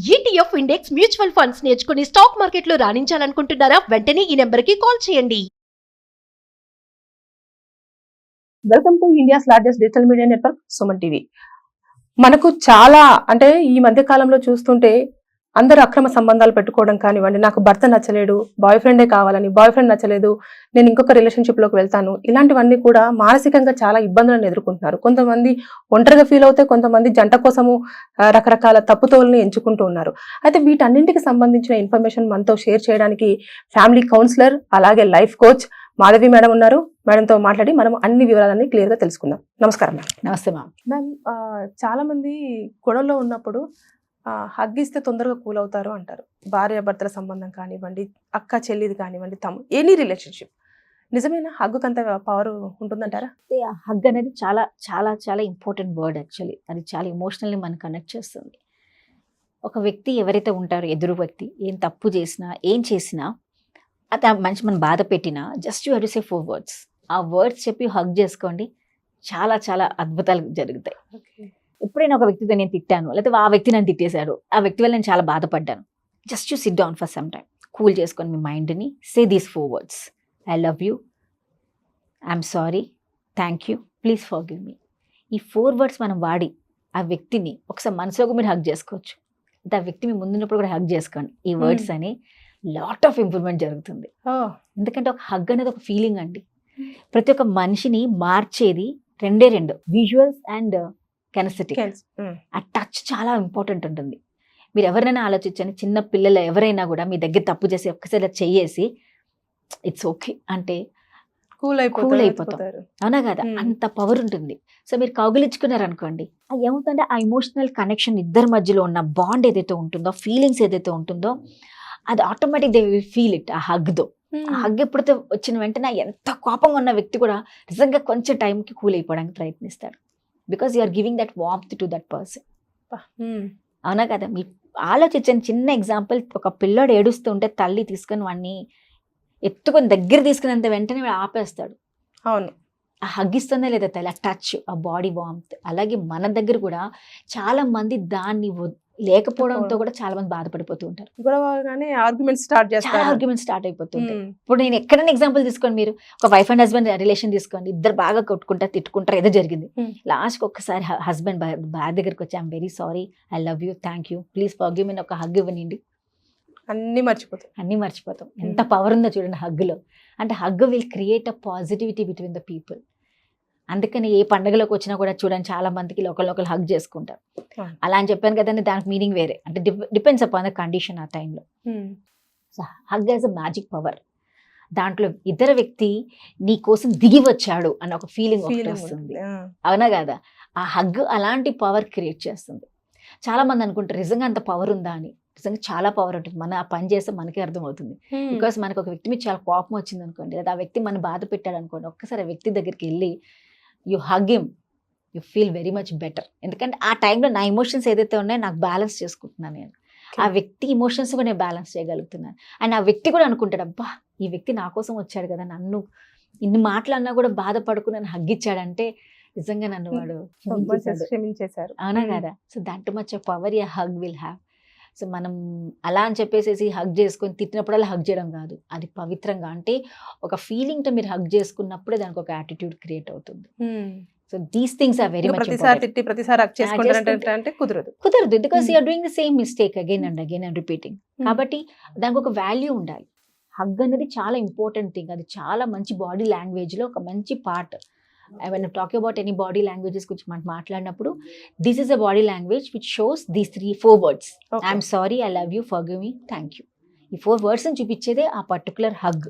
ETF index mutual funds నేర్చుకుని stock మార్కెట్లో రాణించాలనుకుంటున్నారా? వెంటనే ఈ నెంబర్కి కాల్ చేయండి. Welcome to India's largest digital media network Suman TV. మనకు చాలా అంటే ఈ మధ్య కాలంలో చూస్తుంటే అందరూ అక్రమ సంబంధాలు పెట్టుకోవడం కానివ్వండి, నాకు భర్త నచ్చలేడు, బాయ్ ఫ్రెండే కావాలని, బాయ్ ఫ్రెండ్ నచ్చలేదు, నేను ఇంకొక రిలేషన్షిప్ లోకి వెళ్తాను, ఇలాంటివన్నీ కూడా మానసికంగా చాలా ఇబ్బందులను ఎదుర్కొంటున్నారు. కొంతమంది ఒంటరిగా ఫీల్ అవుతే, కొంతమంది జంట కోసము రకరకాల తప్పుతోలని ఎంచుకుంటూ ఉన్నారు. అయితే వీటన్నింటికి సంబంధించిన ఇన్ఫర్మేషన్ మనతో షేర్ చేయడానికి ఫ్యామిలీ కౌన్సిలర్ అలాగే లైఫ్ కోచ్ మాధవి మేడం ఉన్నారు. మేడంతో మాట్లాడి మనం అన్ని వివరాలన్నీ క్లియర్ గా తెలుసుకుందాం. నమస్కారం మ్యామ్. నమస్తే మ్యామ్. మ్యామ్, చాలా మంది గొడవలో ఉన్నప్పుడు హగ్ ఇస్తే తొందరగా కూల్ అవుతారు అంటారు. భార్య భర్తల సంబంధం కానివ్వండి, అక్క చెల్లిది కానివ్వండి, ఎనీ రిలేషన్షిప్, నిజమైన హగ్గుకి అంత పవర్ ఉంటుందంటారా? హగ్ అనేది చాలా చాలా చాలా ఇంపార్టెంట్ వర్డ్. యాక్చువల్లీ అది చాలా ఎమోషనల్లీ మనం కనెక్ట్ చేస్తుంది. ఒక వ్యక్తి ఎవరైతే ఉంటారో, ఎదురు వ్యక్తి ఏం తప్పు చేసినా, ఏం చేసినా, అది ఆ మనిషి మనం బాధ పెట్టినా, just you have to say 4 words. ఆ వర్డ్స్ చెప్పి హగ్ చేసుకోండి, చాలా చాలా అద్భుతాలు జరుగుతాయి. ఎప్పుడైనా ఒక వ్యక్తితో నేను తిట్టాను, లేకపోతే ఆ వ్యక్తి నన్ను తిట్టేశాడు, ఆ వ్యక్తి వల్ల నేను చాలా బాధపడ్డాను, just you SIT down for some time, cool చేసుకొని మీ మైండ్ని, say these 4 words. I love you, I'm sorry, thank you, please forgive me. ఈ 4 words మనం వాడి ఆ వ్యక్తిని ఒకసారి మనసులోకి మీరు హగ్ చేసుకోవచ్చు. ఆ వ్యక్తి మీ ముందున్నప్పుడు కూడా హగ్ చేసుకోండి. ఈ వర్డ్స్ అని లాట్ ఆఫ్ ఇంప్రూవ్మెంట్ జరుగుతుంది. ఎందుకంటే ఒక హగ్ అనేది ఒక ఫీలింగ్ అండి. ప్రతి ఒక్క మనిషిని మార్చేది రెండు విజువల్స్ అండ్ కెనెస్థెటిక్. ఆ టచ్ చాలా ఇంపార్టెంట్ ఉంటుంది. మీరు ఎవరైనా ఆలోచించండి, చిన్న పిల్లలు ఎవరైనా కూడా మీ దగ్గర తప్పు చేసి ఒక్కసారి చెయ్యేసి ఇట్స్ ఓకే అంటే కూల్ అయిపోతాం, అవునా కదా? అంత పవర్ ఉంటుంది. సో మీరు కౌగిలించుకున్నారు అనుకోండి, అది ఏమవుతుందంటే ఆ ఎమోషనల్ కనెక్షన్ ఇద్దరి మధ్యలో ఉన్న బాండ్ ఏదైతే ఉంటుందో, ఫీలింగ్స్ ఏదైతే ఉంటుందో, అది automatic they will feel it. ఆ హగ్తో, ఆ హగ్ ఎప్పుడైతే వచ్చిన వెంటనే ఎంత కోపంగా ఉన్న వ్యక్తి కూడా నిజంగా కొంచెం టైంకి కూల్ అయిపోవడానికి ప్రయత్నిస్తాడు. Because you are giving that warmth to that person. అవునా కదా? మీ ఆలోచించండి, చిన్న ఎగ్జాంపుల్, ఒక పిల్లోడు ఏడుస్తుంటే తల్లి తీసుకొని వాడిని ఎత్తుకొని దగ్గర తీసుకున్నంత వెంటనే వాడు ఆపేస్తాడు. అవును, ఆ హగ్ ఇస్తుందా లేదా తల్లి, ఆ టచ్, ఆ బాడీ వార్మ్త్. అలాగే మన దగ్గర కూడా చాలా మంది దాన్ని లేకపోవడంతో కూడా చాలా మంది బాధపడిపోతూ ఉంటారు. ఆర్గ్యుమెంట్ స్టార్ట్ అయిపోతుంటాయి. ఇప్పుడు నేను ఎక్కడైనా ఎగ్జాంపుల్ తీసుకోండి, మీరు ఒక వైఫ్ అండ్ హస్బెండ్ రిలేషన్ తీసుకోండి, ఇద్దరు బాగా కొట్టుకుంటారు, తిట్టుకుంటారు, ఏదో జరిగింది. లాస్ట్కి ఒక్కసారి హస్బెండ్ భార్య దగ్గరికి వచ్చి I'm very sorry, I love you, thank you, please forgive me, ఒక హగ్ ఇవ్వనండి, అన్ని మర్చిపోతాం. ఎంత పవర్ ఉందో చూడండి హగ్లో. అంటే hug will create a positivity between the people. అందుకని ఏ పండుగలోకి వచ్చినా కూడా చూడండి, చాలా మందికి ఒకళ్ళు హగ్ చేసుకుంటారు. అలా అని చెప్పాను కదండి, దానికి మీనింగ్ వేరే, అంటే డిపెండ్స్ అపాన్ ద కండిషన్ ఆ టైంలో. So hug as a magic power. దాంట్లో ఇతర వ్యక్తి నీ కోసం దిగి వచ్చాడు అన్న ఒక ఫీలింగ్ వస్తుంది, అవునా కదా? ఆ హగ్ అలాంటి పవర్ క్రియేట్ చేస్తుంది. చాలా మంది అనుకుంటారు నిజంగా అంత పవర్ ఉందా అని. నిజంగా చాలా పవర్ ఉంటుంది. మన ఆ పని చేస్తే మనకే అర్థమవుతుంది. బికాస్ మనకు ఒక వ్యక్తి మీద చాలా కోపం వచ్చింది అనుకోండి, లేదా ఆ వ్యక్తి మనం బాధ పెట్టాడు అనుకోండి, ఒక్కసారి ఆ వ్యక్తి దగ్గరికి వెళ్ళి you hug him, you feel very much better. ఎందుకంటే ఆ టైంలో నా ఎమోషన్స్ ఏదైతే ఉన్నాయో నాకు బ్యాలెన్స్ చేసుకుంటున్నాను నేను, ఆ వ్యక్తి ఎమోషన్స్ కూడా నేను బ్యాలెన్స్ చేయగలుగుతున్నాను. అండ్ ఆ వ్యక్తి కూడా అనుకుంటాడు, అబ్బా ఈ వ్యక్తి నా కోసం వచ్చాడు కదా, నన్ను ఇన్ని మాటలన్నా కూడా బాధపడుకుని నన్ను హగ్ ఇచ్చాడంటే నిజంగా నన్ను వాడు క్షమించేశారు, అవునా కదా? So that much power A hug will have. So మనం అలా అని చెప్పేసి హగ్ చేసుకొని తిట్టినప్పుడల్లా హగ్ చేయడం కాదు, అది పవిత్రంగా, అంటే ఒక ఫీలింగ్తో మీరు హగ్ చేసుకున్నప్పుడే దానికి ఒక యాటిట్యూడ్ క్రియేట్ అవుతుంది. So these things are very much కుదరదు, because you are doing the same mistake again and repeating. కాబట్టి దానికి ఒక వాల్యూ ఉండాలి. హగ్ అనేది చాలా ఇంపార్టెంట్ థింగ్, అది చాలా మంచి బాడీ లాంగ్వేజ్లో ఒక మంచి part. when I'm talking about any body languages గురించి మనం మాట్లాడినప్పుడు, this is a body language which shows these 4 words. Okay. I'm sorry, I love you, forgive me, thank you. ఈ 4 words చూపించేదే ఆ పర్టికులర్ హగ్.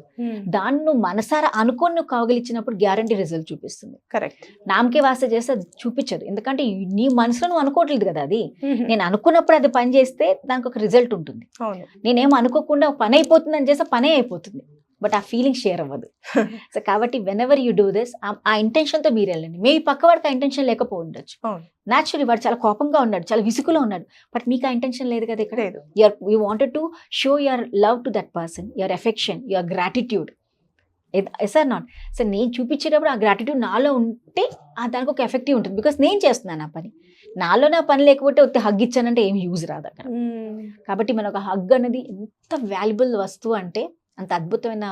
దాన్ని నువ్వు మనసారా అనుకొని నువ్వు కౌగిలిచ్చినప్పుడు గ్యారంటీ రిజల్ట్ చూపిస్తుంది. కరెక్ట్. నామకే వాస్తే చేస్తే అది చూపించదు, ఎందుకంటే నీ మనసులో నువ్వు అనుకోవట్లేదు కదా. అది నేను అనుకున్నప్పుడు అది పని చేస్తే దానికి ఒక రిజల్ట్ ఉంటుంది. నేనేమో అనుకోకుండా పని అయిపోతుంది అని చేస్తే పనే అయిపోతుంది, బట్ ఆ ఫీలింగ్ షేర్ అవ్వదు. సో కాబట్టి when ever you do this, ఆ ఇంటెన్షన్తో మీరు వెళ్ళండి. మేబీ పక్కవాడికి ఆ ఇంటెన్షన్ లేకపోవచ్చు, న్యాచురల్లీ వాడు చాలా కోపంగా ఉన్నాడు, చాలా విసుగులో ఉన్నాడు, బట్ మీకు ఆ ఇంటెన్షన్ లేదు కదా ఇక్కడ. You wanted to show your love to that person, your affection, your gratitude. Yes or not? So నేను చూపించేటప్పుడు ఆ గ్రాటిట్యూడ్ నాలో ఉంటే దానికి ఒక ఎఫెక్టివ్ ఉంటుంది, బికాస్ నేను చేస్తున్నాను ఆ పని. నాలో నా పని లేకపోతే ఒత్తి హగ్ ఇచ్చానంటే ఏం యూజ్ రాదు అక్కడ. కాబట్టి మన ఒక హగ్ అనేది ఎంత వాల్యుబుల్ వస్తువు అంటే అంత అద్భుతమైన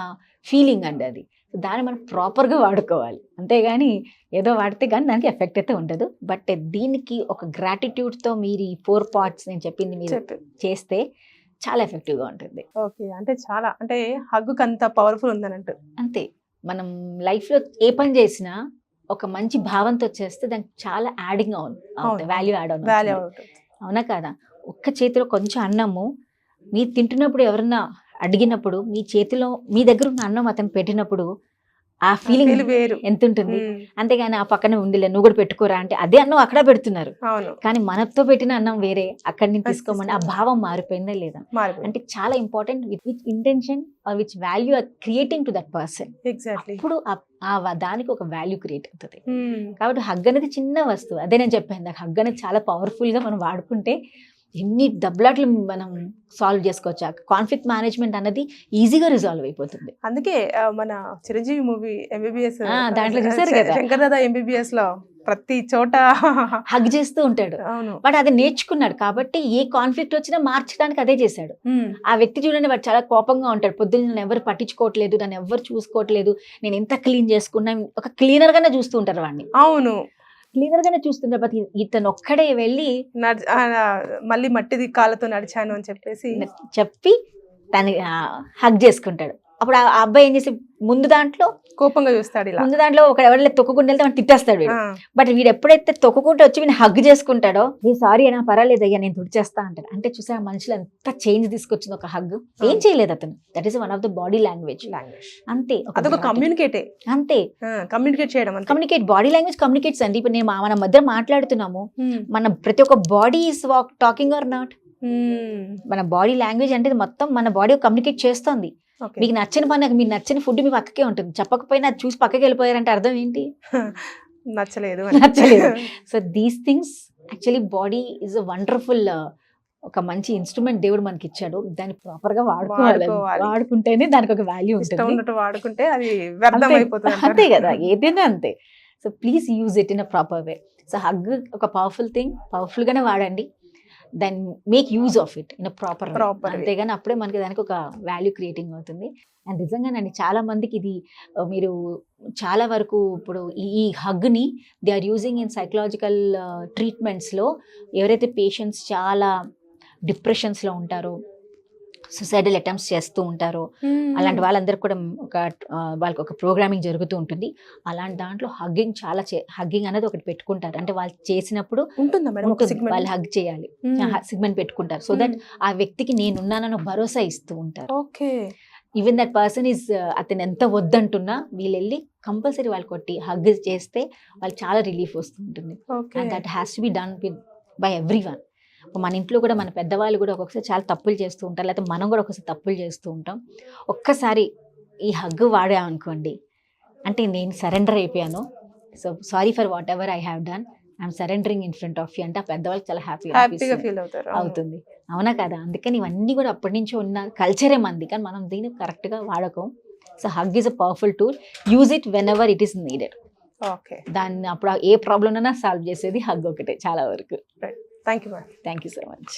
ఫీలింగ్ అండి అది. దాన్ని మనం ప్రాపర్గా వాడుకోవాలి, అంతేగాని ఏదో వాడితే కానీ దానికి ఎఫెక్ట్ అయితే ఉండదు. బట్ దీనికి ఒక గ్రాటిట్యూడ్తో మీరు ఈ 4 పార్ట్స్ నేను చెప్పింది మీరు చేస్తే చాలా ఎఫెక్టివ్గా ఉంటుంది. ఓకే, అంటే చాలా అంటే హగ్గుకి అంత పవర్ఫుల్ ఉందన్నట్టు. అంతే, మనం లైఫ్లో ఏ పని చేసినా ఒక మంచి భావంతో చేస్తే దానికి చాలా యాడింగ్ అవుతుంది, వాల్యూ యాడ్ అవుతుంది. అవునా కాదా? ఒక్క చేతిలో కొంచెం అన్నము మీరు తింటున్నప్పుడు ఎవరన్నా అడిగినప్పుడు మీ చేతిలో మీ దగ్గర ఉన్న అన్నం అతను పెట్టినప్పుడు ఆ ఫీలింగ్ వేరు ఎంత ఉంటుంది. అంతేగాని ఆ పక్కనే ఉండిలే నువ్వు కూడా పెట్టుకోరా అంటే అదే అన్నం అక్కడ పెడుతున్నారు, కానీ మనతో పెట్టిన అన్నం వేరే, అక్కడి నుంచి తీసుకోమని ఆ భావం మారిపోయిందా లేదా అంటే చాలా important. Which intention or which value are creating to that person, అప్పుడు దానికి ఒక వాల్యూ క్రియేట్ అవుతుంది. కాబట్టి హగ్ అనేది చిన్న వస్తువు, అదే నేను చెప్పాను, హగ్ అనేది చాలా పవర్ఫుల్ గా మనం వాడుకుంటే ఎన్ని దెబ్బలాట్లు మనం సాల్వ్ చేసుకోవచ్చు. కాన్ఫ్లిక్ట్ మేనేజ్మెంట్ అన్నది ఈజీగా రిజాల్వ్ అయిపోతుంది. అందుకే మన చిరంజీవి మూవీ ఎంబీబీఎస్ దాంట్లో చూసారు కదా, శంకర్ దాదా ఎంబీబీఎస్ లో ప్రతి చోట హగ్ చేస్తూ ఉంటాడు. వాడు అది నేర్చుకున్నాడు కాబట్టి ఏ కాన్ఫ్లిక్ట్ వచ్చినా మార్చడానికి అదే చేశాడు. ఆ వ్యక్తి చూడండి, వాడు చాలా కోపంగా ఉంటాడు, పొద్దున్న నన్ను ఎవరు పట్టించుకోవట్లేదు, నన్ను ఎవరు చూసుకోవట్లేదు, నేను ఎంత క్లీన్ చేసుకున్నా, ఒక క్లీనర్ గానే చూస్తూ ఉంటారు వాడిని. అవును, క్లీనర్ గానే చూస్తుంటారు. ఇతను ఒక్కడే వెళ్ళి మళ్ళీ మట్టిది కాళ్ళతో నడిచాను అని చెప్పి తను హగ్ చేసుకుంటాడు. అప్పుడు ఆ అబ్బాయి ఏం చేసి ముందు దాంట్లో కోపంగా చూస్తాడు, ముందు దాంట్లో ఒక ఎవరైనా తొక్కుకుంటే వెళ్తే వాడిని తిట్టేస్తాడు వీడు. బట్ వీడు ఎప్పుడైతే తొక్కుకుంటూ వచ్చి వీడిని హగ్ చేసుకుంటాడో, సారీ అయినా పర్వాలేదు అయ్యా నేను తుడిచేస్తా అంటాడు. అంటే చూసా మనుషులు ఎంత చేంజ్ తీసుకొచ్చింది ఒక హగ్. ఏం చేయలేదు అతను, that is one of the body language. అంతే, అదొక కమ్యూనికేటే. అంతే, కమ్యూనికేట్ చేయడం, కమ్యూనికేట్, బాడీ లాంగ్వేజ్ కమ్యూనికేట్స్ అండి. ఇప్పుడు మన మధ్య మాట్లాడుతున్నాము, మన ప్రతి ఒక్క body is talking or not. మన బాడీ లాంగ్వేజ్ అంటే మొత్తం మన బాడీ కమ్యూనికేట్ చేస్తుంది. మీకు నచ్చిన పని, మీకు నచ్చిన ఫుడ్ మీ పక్కకే ఉంటుంది, చెప్పకపోయినా అది చూసి పక్కకి వెళ్ళిపోయారంటే అర్థం ఏంటి? నచ్చలేదు. So these things actually body is a wonderful, ఒక మంచి ఇన్స్ట్రుమెంట్ దేవుడు మనకి ఇచ్చాడు, దాన్ని ప్రాపర్ గా వాడుకుంటేనే దానికి ఒక వాల్యూ ఉంటుంది. వాడుకుంటే అది వ్యర్థం అయిపోతుంది. అంతే కదా, ఏదైనా అంతే. So please use it in a proper way. So hug ఒక పవర్ఫుల్ థింగ్, పవర్ఫుల్ గానే వాడండి, then make use of it in a proper, అంతేగాని అప్పుడే మనకి దానికి ఒక వాల్యూ క్రియేటింగ్ అవుతుంది. అండ్ నిజంగానండి చాలా మందికి ఇది మీరు చాలా వరకు ఇప్పుడు ఈ హగ్ని they are using in psychological ట్రీట్మెంట్స్లో. ఎవరైతే పేషెంట్స్ చాలా డిప్రెషన్స్లో ఉంటారో, సుసైడల్ అటెంప్ట్స్ చేస్తూ ఉంటారో, అలాంటి వాళ్ళందరికీ కూడా వాళ్ళకి ఒక ప్రోగ్రామింగ్ జరుగుతూ ఉంటుంది. అలాంటి దాంట్లో హగ్గింగ్ హగ్గింగ్ అనేది ఒకటి పెట్టుకుంటారు. అంటే వాళ్ళు చేసినప్పుడు వాళ్ళు హగ్ చేయాలి, సిగ్మెంట్ పెట్టుకుంటారు. సో దట్ ఆ వ్యక్తికి నేనున్నానని భరోసా ఇస్తూ ఉంటారు. ఈవెన్ దట్ పర్సన్ ఈజ్, అతను ఎంత వద్దంటున్నా వీళ్ళు వెళ్ళి కంపల్సరీ వాళ్ళు కొట్టి హగ్ చేస్తే వాళ్ళకి చాలా రిలీఫ్ వస్తూ ఉంటుంది. And that has to be done by every one. మన ఇంట్లో కూడా మన పెద్దవాళ్ళు కూడా ఒక్కొక్కసారి చాలా తప్పులు చేస్తూ ఉంటారు, లేకపోతే మనం కూడా ఒక్కొక్కసారి తప్పులు చేస్తూ ఉంటాం. ఒక్కసారి ఈ హగ్ వాడామనుకోండి, అంటే నేను సరెండర్ అయిపోయాను, so sorry for what ever I have done, I'm surrendering in front of you అంటే ఆ పెద్దవాళ్ళకి చాలా హ్యాపీగా ఫీల్ అవుతుంది. అవునా కదా? అందుకని ఇవన్నీ కూడా అప్పటి నుంచి ఉన్న కల్చరే మంది, కానీ మనం దీన్ని కరెక్ట్గా వాడకం. So hug is a powerful tool, use it when ever it is needed. దాన్ని అప్పుడు ఏ ప్రాబ్లం అయినా సాల్వ్ చేసేది హగ్ ఒకటే చాలా వరకు. Thank you, ma'am. Thank you so much.